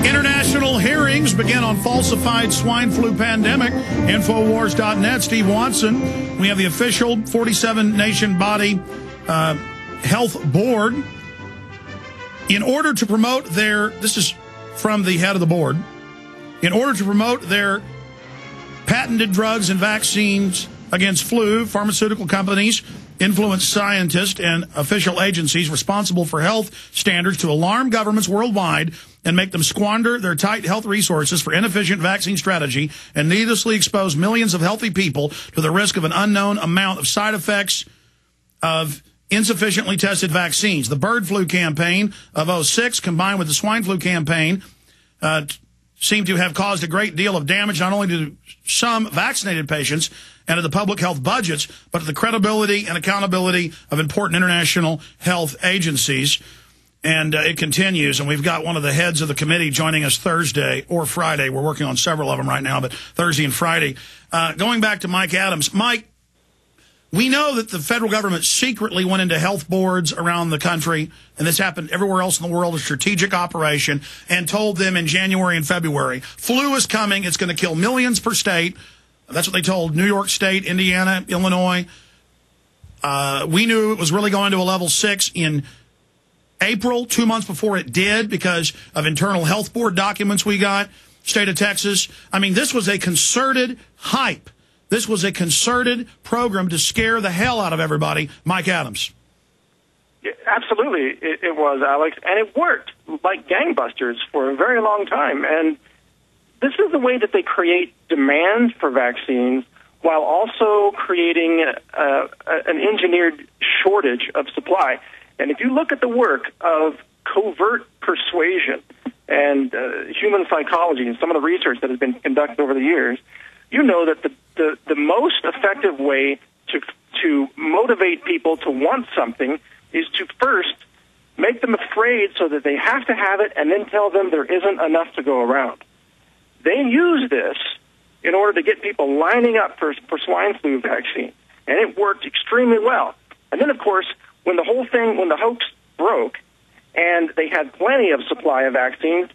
International hearings begin on falsified swine flu pandemic. Infowars.net, Steve Watson. We have the official 47-nation body health board. In order to promote their, this is from the head of the board, in order to promote their patented drugs and vaccines against flu, pharmaceutical companies influence scientists and official agencies responsible for health standards to alarm governments worldwide and make them squander their tight health resources for inefficient vaccine strategy and needlessly expose millions of healthy people to the risk of an unknown amount of side effects of insufficiently tested vaccines. The bird flu campaign of '06 combined with the swine flu campaign seem to have caused a great deal of damage not only to some vaccinated patients and to the public health budgets, but to the credibility and accountability of important international health agencies. And it continues, and we've got one of the heads of the committee joining us Thursday or Friday. We're working on several of them right now, but Thursday and Friday. Going back to Mike Adams. Mike, we know that the federal government secretly went into health boards around the country, and this happened everywhere else in the world, a strategic operation, and told them in January and February, flu is coming, it's going to kill millions per state. That's what they told New York State, Indiana, Illinois. We knew it was really going to a level 6 in April, 2 months before it did, because of internal health board documents we got, state of Texas. I mean, this was a concerted hype. This was a concerted program to scare the hell out of everybody. Mike Adams. Yeah, absolutely, it was, Alex, and it worked like gangbusters for a very long time. And this is the way that they create demand for vaccines while also creating an engineered shortage of supply. And if you look at the work of covert persuasion and human psychology and some of the research that has been conducted over the years, you know that the most effective way to motivate people to want something is to first make them afraid so that they have to have it and then tell them there isn't enough to go around. They use this in order to get people lining up for swine flu vaccine, and it worked extremely well. And then, of course, when the hoax broke and they had plenty of supply of vaccines,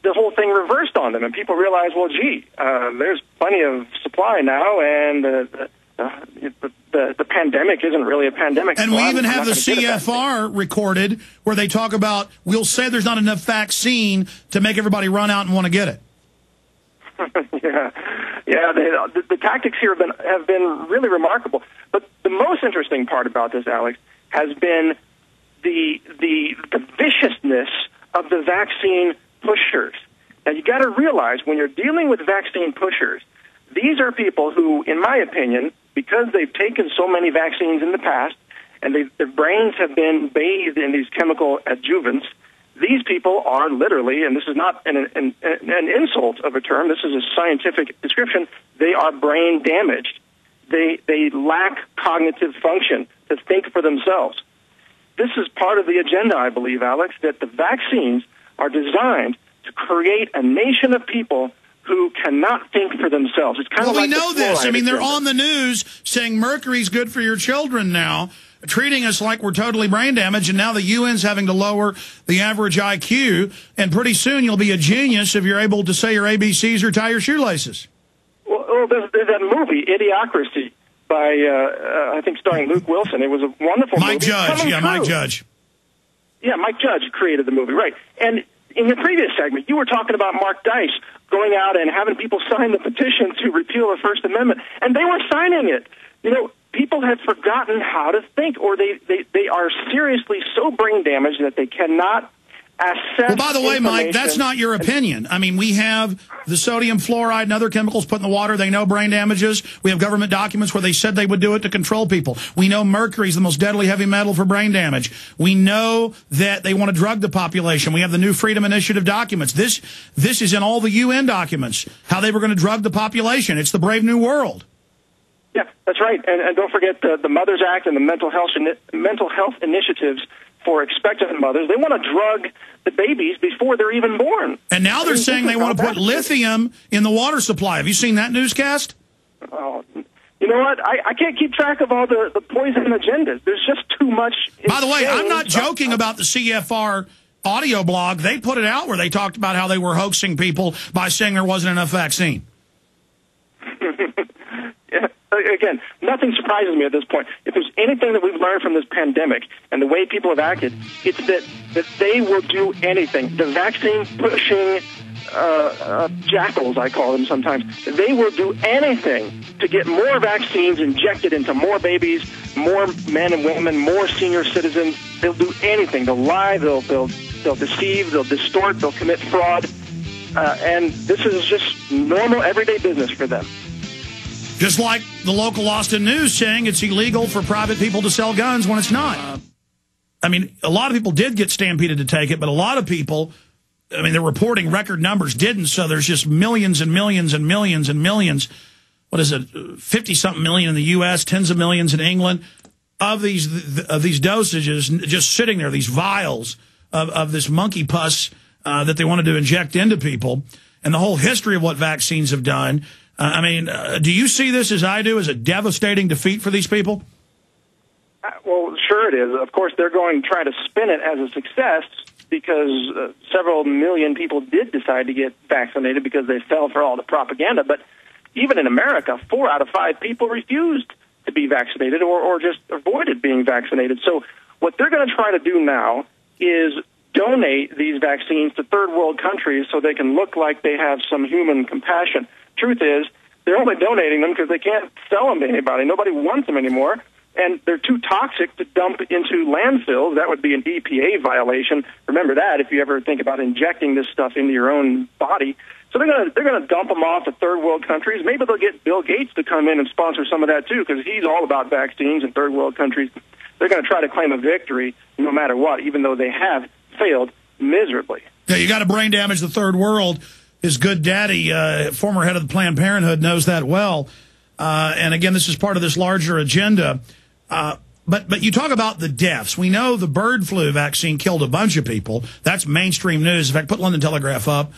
the whole thing reversed on them, and people realized, well, gee, there's plenty of supply now, and the pandemic isn't really a pandemic. And we even have the CFR recorded where they talk about, we'll say there's not enough vaccine to make everybody run out and want to get it. Yeah, the tactics here have been really remarkable. But the most interesting part about this, Alex, has been the viciousness of the vaccine pushers. Now, you got to realize when you're dealing with vaccine pushers, these are people who, in my opinion, because they've taken so many vaccines in the past and their brains have been bathed in these chemical adjuvants, these people are literally, and this is not an insult of a term, this is a scientific description, they are brain damaged. They lack cognitive function to think for themselves. This is part of the agenda, I believe, Alex, that the vaccines are designed to create a nation of people who cannot think for themselves. It's kind of like we know this. I mean, they're on the news saying mercury's good for your children now, treating us like we're totally brain damaged, and now the UN's having to lower the average IQ, and pretty soon you'll be a genius if you're able to say your ABCs or tie your shoelaces. Well, there's that movie, Idiocracy, by, I think, starring Luke Wilson. It was a wonderful movie. Mike Judge, yeah, Mike Judge. Yeah, Mike Judge created the movie, right. And in the previous segment, you were talking about Mark Dice going out and having people sign the petition to repeal the First Amendment, and they were signing it. You know, people have forgotten how to think, or they are seriously so brain damaged that they cannot assess. Well, by the way, Mike, that's not your opinion. I mean, we have the sodium fluoride and other chemicals put in the water. They know brain damages. We have government documents where they said they would do it to control people. We know mercury is the most deadly heavy metal for brain damage. We know that they want to drug the population. We have the new Freedom Initiative documents. This is in all the UN documents, how they were going to drug the population. It's the Brave New World. Yeah, that's right. And don't forget the Mothers Act and the mental health initiatives for expectant mothers. They want to drug the babies before they're even born. And now they're saying they want to put lithium in the water supply. Have you seen that newscast? Oh, you know what? I can't keep track of all the poison agendas. There's just too much. By the way, I'm not joking about the CFR audio blog, they put it out where they talked about how they were hoaxing people by saying there wasn't enough vaccine. Yeah. Again, nothing surprises me at this point. If there's anything that we've learned from this pandemic and the way people have acted, it's that they will do anything. The vaccine-pushing jackals, I call them sometimes, they will do anything to get more vaccines injected into more babies, more men and women, more senior citizens. They'll do anything. They'll lie, they'll deceive, they'll distort, they'll commit fraud, and this is just normal, everyday business for them. Just like the local Austin News saying it's illegal for private people to sell guns when it's not. I mean, a lot of people did get stampeded to take it, but a lot of people, I mean, they're reporting record numbers didn't, so there's just millions and millions and millions and millions. What is it, 50-something million in the U.S., tens of millions in England, of these dosages just sitting there, these vials of this monkey pus that they wanted to inject into people, and the whole history of what vaccines have done. I mean, do you see this, as I do, as a devastating defeat for these people? Well, sure it is. Of course, they're going to try to spin it as a success because several million people did decide to get vaccinated because they fell for all the propaganda. But even in America, 4 out of 5 people refused to be vaccinated or just avoided being vaccinated. So what they're going to try to do now is donate these vaccines to third world countries so they can look like they have some human compassion. Truth is, they're only donating them because they can't sell them to anybody. Nobody wants them anymore, and they're too toxic to dump into landfills. That would be an EPA violation. Remember that if you ever think about injecting this stuff into your own body. So they're gonna dump them off to third world countries. Maybe they'll get Bill Gates to come in and sponsor some of that too, because he's all about vaccines in third world countries. They're going to try to claim a victory no matter what, even though they have failed miserably. Yeah, you got to brain damage the third world. His good daddy, former head of the Planned Parenthood, knows that well. And again, this is part of this larger agenda. But you talk about the deaths. We know the bird flu vaccine killed a bunch of people. That's mainstream news. In fact, put London Telegraph up.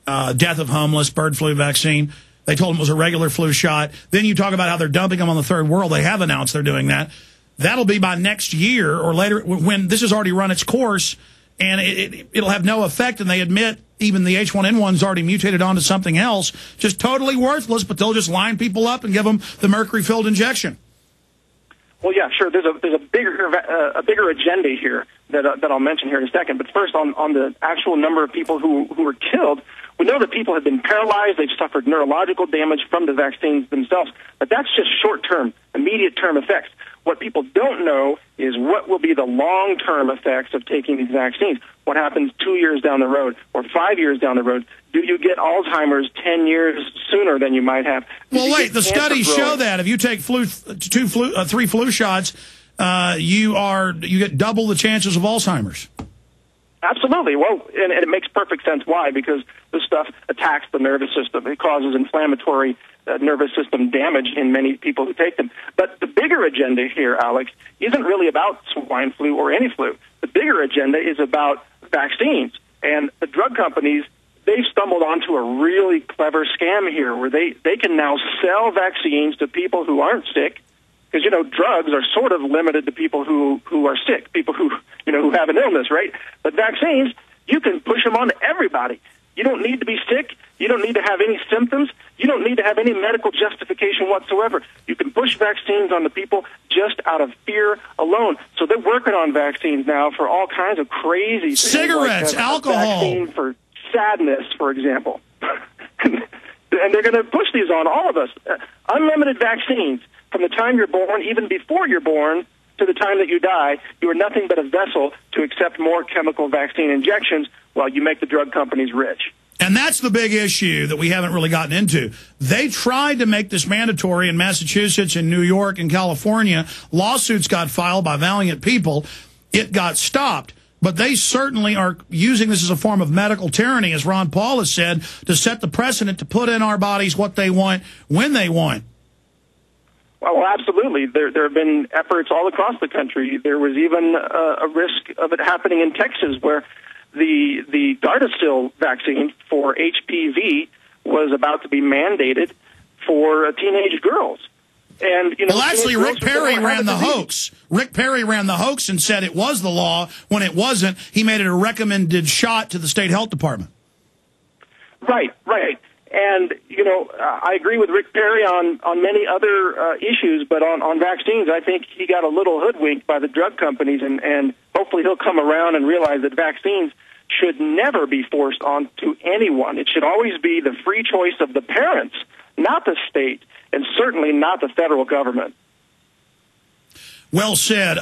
Death of homeless, bird flu vaccine. They told them it was a regular flu shot. Then you talk about how they're dumping them on the third world. They have announced they're doing that. That'll be by next year or later when this has already run its course, and it'll have no effect. And they admit even the H1N1's already mutated onto something else, just totally worthless, but they'll just line people up and give them the mercury-filled injection. Well, yeah, sure. There's a bigger agenda here that I'll mention here in a second. But first, on the actual number of people who were killed, we know that people have been paralyzed. They've suffered neurological damage from the vaccines themselves. But that's just short-term, immediate-term effects. What people don't know is what will be the long-term effects of taking these vaccines. What happens 2 years down the road or 5 years down the road? Do you get Alzheimer's 10 years sooner than you might have? Well, wait, the studies show that if you take 3 flu shots, you get double the chances of Alzheimer's. Absolutely. Well, and it makes perfect sense. Why? Because this stuff attacks the nervous system. It causes inflammatory nervous system damage in many people who take them. But the bigger agenda here, Alex, isn't really about swine flu or any flu. The bigger agenda is about vaccines. And the drug companies, they've stumbled onto a really clever scam here where they can now sell vaccines to people who aren't sick. Because, you know, drugs are sort of limited to people who are sick, people who have an illness, right? But vaccines, you can push them on to everybody. You don't need to be sick. You don't need to have any symptoms. You don't need to have any medical justification whatsoever. You can push vaccines on the people just out of fear alone. So they're working on vaccines now for all kinds of crazy things. Cigarettes, like alcohol. A vaccine for sadness, for example. And they're going to push these on all of us. Unlimited vaccines. From the time you're born, even before you're born, to the time that you die, you are nothing but a vessel to accept more chemical vaccine injections while you make the drug companies rich. And that's the big issue that we haven't really gotten into. They tried to make this mandatory in Massachusetts and New York and California. Lawsuits got filed by valiant people. It got stopped. But they certainly are using this as a form of medical tyranny, as Ron Paul has said, to set the precedent to put in our bodies what they want when they want. Well, absolutely. There have been efforts all across the country. There was even a risk of it happening in Texas where the Gardasil vaccine for HPV was about to be mandated for teenage girls. And, you know, well, actually, Rick Perry ran the hoax. Rick Perry ran the hoax and said it was the law when it wasn't. He made it a recommended shot to the state health department. Right. And, you know, I agree with Rick Perry on many other issues, but on vaccines, I think he got a little hoodwinked by the drug companies, and hopefully he'll come around and realize that vaccines should never be forced onto anyone. It should always be the free choice of the parents, not the state, and certainly not the federal government. Well said.